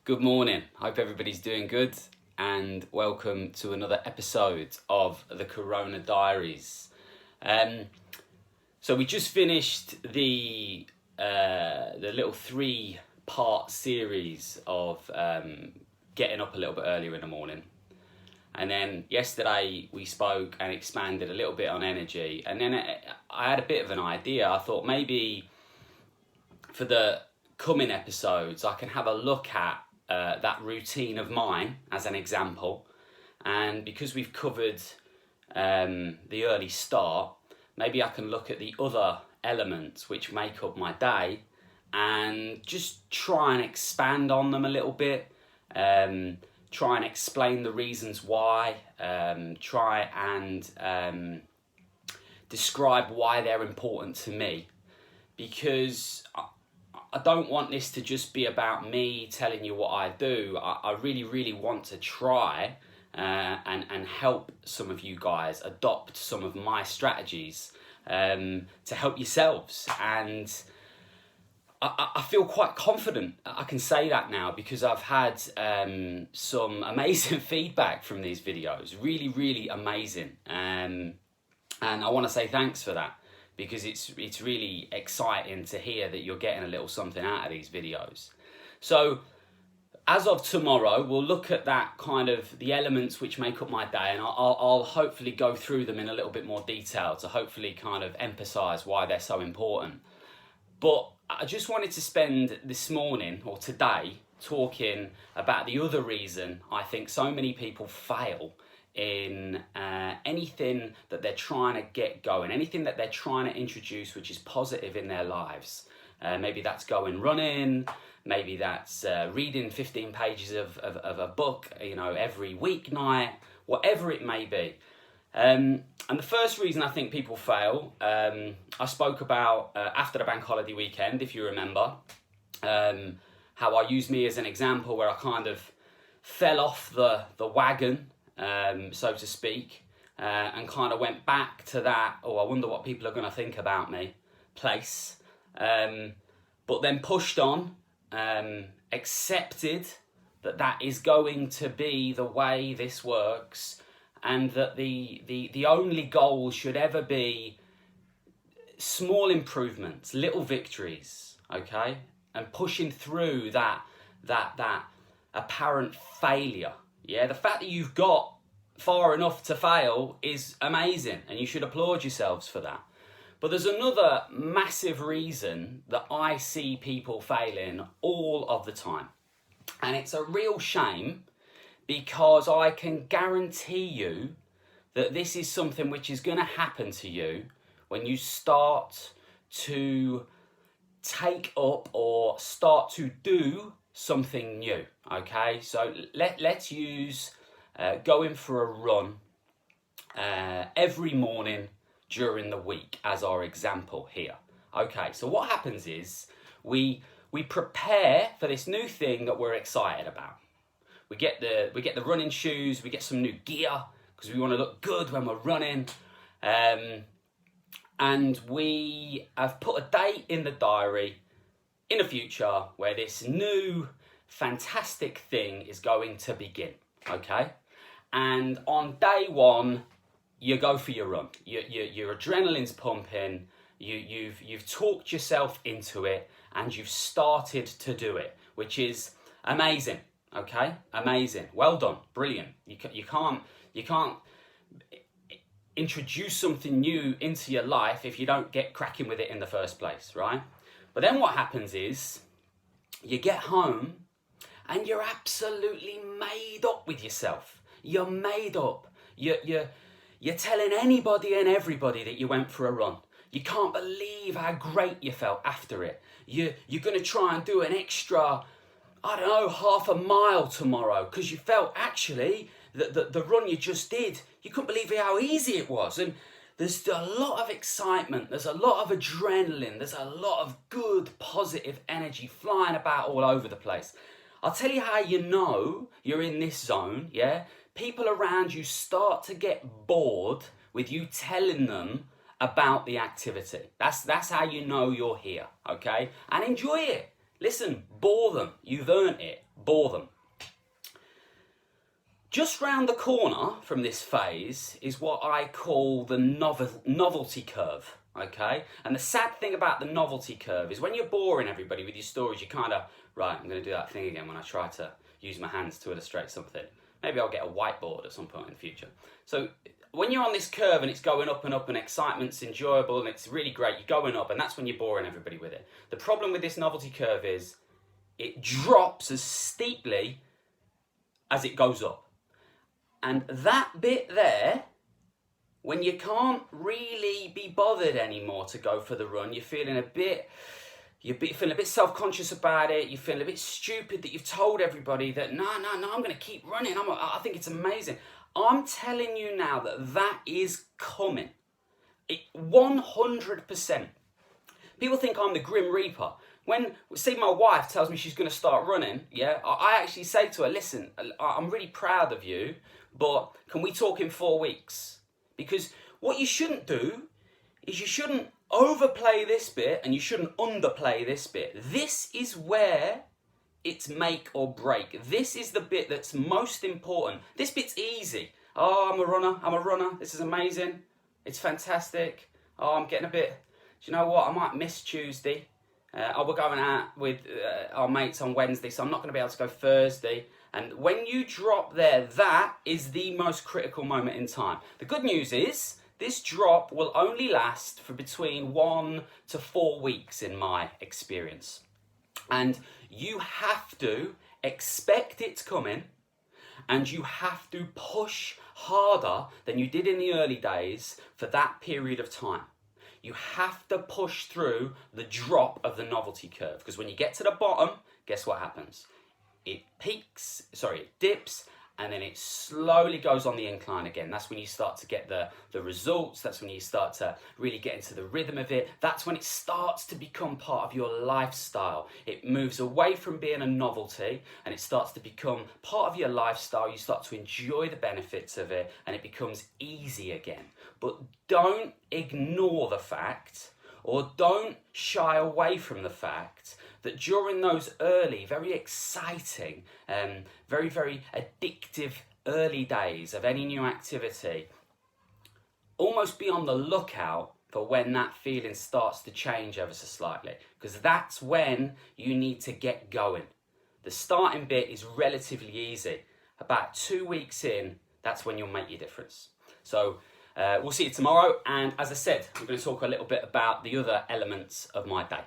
Good morning. Hope everybody's doing good, and welcome to another episode of the Corona Diaries. So we just finished the little 3-part series of getting up a little bit earlier in the morning, and then yesterday we spoke and expanded a little bit on energy, and then I had a bit of an idea. I thought maybe for the coming episodes I can have a look at that routine of mine as an example, and because we've covered the early start, maybe I can look at the other elements which make up my day and just try and expand on them a little bit, try and explain the reasons why, try and describe why they're important to me, because I don't want this to just be about me telling you what I do. I really want to try and help some of you guys adopt some of my strategies to help yourselves. And I feel quite confident I can say that now, because I've had some amazing feedback from these videos. Really amazing. And I want to say thanks for that, because it's really exciting to hear that you're getting a little something out of these videos. So as of tomorrow, we'll look at that kind of the elements which make up my day, and I'll hopefully go through them in a little bit more detail to hopefully kind of emphasize why they're so important. But I just wanted to spend this morning or today talking about the other reason I think so many people fail in anything that they're trying to get going, anything that they're trying to introduce which is positive in their lives. Maybe that's going running, maybe that's reading 15 pages of a book, every weeknight, whatever it may be. And the first reason I think people fail, I spoke about after the bank holiday weekend, if you remember, how I used me as an example where I kind of fell off the wagon, so to speak, and kind of went back to that, I wonder what people are going to think about me, place, but then pushed on, accepted that is going to be the way this works, and that the only goal should ever be small improvements, little victories, okay, and pushing through that apparent failure. Yeah, the fact that you've got far enough to fail is amazing, and you should applaud yourselves for that. But there's another massive reason that I see people failing all of the time. And it's a real shame, because I can guarantee you that this is something which is going to happen to you when you start to take up or start to do something new, okay? So let's use going for a run every morning during the week as our example here. Okay, so what happens is we prepare for this new thing that we're excited about. We get the running shoes, we get some new gear because we want to look good when we're running, and we have put a date in the diary in the future where this new fantastic thing is going to begin, okay? And on day one, you go for your run. Your adrenaline's pumping. You've talked yourself into it, and you've started to do it, which is amazing. Okay, amazing. Well done, brilliant. You can't introduce something new into your life if you don't get cracking with it in the first place, right? But then what happens is you get home and you're absolutely made up with yourself. You're made up. You're telling anybody and everybody that you went for a run. You can't believe how great you felt after it. You're going to try and do an extra, I don't know, half a mile tomorrow because you felt actually that the run you just did, you couldn't believe how easy it was. And there's a lot of excitement, there's a lot of adrenaline, there's a lot of good, positive energy flying about all over the place. I'll tell you how you know you're in this zone, yeah? People around you start to get bored with you telling them about the activity. That's how you know you're here, okay? And enjoy it. Listen, bore them. You've earned it. Bore them. Just round the corner from this phase is what I call the novelty curve, okay? And the sad thing about the novelty curve is when you're boring everybody with your stories, you kind of, right, I'm going to do that thing again when I try to use my hands to illustrate something. Maybe I'll get a whiteboard at some point in the future. So when you're on this curve and it's going up and excitement's enjoyable and it's really great, you're going up, and that's when you're boring everybody with it. The problem with this novelty curve is it drops as steeply as it goes up. And that bit there, when you can't really be bothered anymore to go for the run, you're feeling a bit self-conscious about it, you're feeling a bit stupid that you've told everybody that, no, I'm going to keep running, I think it's amazing. I'm telling you now that is coming. 100%. People think I'm the Grim Reaper. When, see, my wife tells me she's going to start running, yeah, I actually say to her, listen, I'm really proud of you, but can we talk in 4 weeks? Because what you shouldn't do is you shouldn't overplay this bit and you shouldn't underplay this bit. This is where it's make or break. This is the bit that's most important. This bit's easy. Oh, I'm a runner. This is amazing. It's fantastic. Oh, I'm getting a bit, do you know what? I might miss Tuesday. We're going out with our mates on Wednesday, so I'm not going to be able to go Thursday. And when you drop there, that is the most critical moment in time. The good news is, this drop will only last for between 1 to 4 weeks in my experience. And you have to expect it's coming, and you have to push harder than you did in the early days for that period of time. You have to push through the drop of the novelty curve, because when you get to the bottom, guess what happens? It dips, and then it slowly goes on the incline again. That's when you start to get the results. That's when you start to really get into the rhythm of it. That's when it starts to become part of your lifestyle. It moves away from being a novelty and it starts to become part of your lifestyle. You start to enjoy the benefits of it and it becomes easy again. But don't ignore the fact, or don't shy away from the fact, that during those early, very exciting, very, very addictive early days of any new activity, almost be on the lookout for when that feeling starts to change ever so slightly, because that's when you need to get going. The starting bit is relatively easy. About 2 weeks in, that's when you'll make your difference. So we'll see you tomorrow, and as I said, I'm going to talk a little bit about the other elements of my day.